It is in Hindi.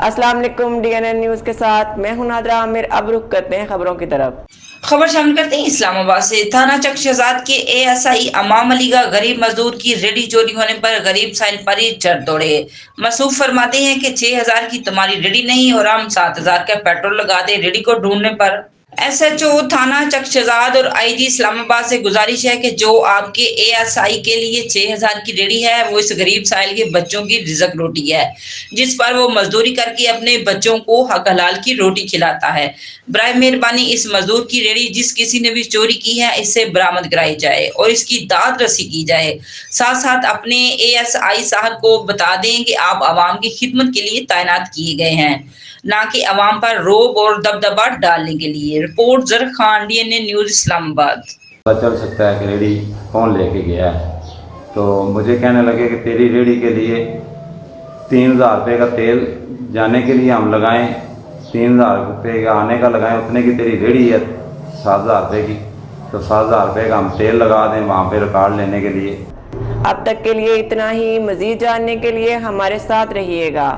अस्सलाम वालेकुम। DNN न्यूज़ के साथ मैं हूं नादरा आमिर। अब रुख करते हैं खबरों की तरफ। खबर शामिल करते हैं इस्लामाबाद से। थाना चक शहजाद के ASI अमाम अली का गरीब मजदूर की रेडी चोरी होने पर गरीब साहिल परी चढ़ दौड़े। मसूफ फरमाते हैं कि 6,000 की तुम्हारी रेडी नहीं और हम 7,000 का पेट्रोल लगा दे रेडी को ढूंढने पर। SHO थाना चक शहजाद और IG इस्लामाबाद से गुजारिश है कि जो आपके ASI के लिए 6,000 की रेडी है वो इस गरीब साहिल के बच्चों की रिजक रोटी है, जिस पर वो मजदूरी करके अपने बच्चों को हक हलाल की रोटी खिलाता है। बराए मेहरबानी इस मजदूर की रेडी जिस किसी ने भी चोरी की है इससे बरामद कराई जाए और इसकी दाद रसी की जाए। साथ साथ अपने ASI साहब को बता दें कि आप आवाम की खिदमत के लिए तैनात किए गए हैं, ना कि आवाम पर रोब और दबदबा डालने के लिए। रिपोर्ट जर खान, DNN न्यूज इस्लामाबाद। पता चल सकता है कि रेडी कौन लेके गया है। तो मुझे कहने लगे कि तेरी रेडी के लिए 3,000 रुपये का तेल जाने के लिए हम लगाएं, 3,000 रुपये का आने का लगाएं, उतने की तेरी रेडी है 7,000 रुपये की, तो 7,000 रुपये का हम तेल लगा दें वहाँ पे रिकॉर्ड लेने के लिए। अब तक के लिए इतना ही। मज़ीद जानने के लिए हमारे साथ रहिएगा।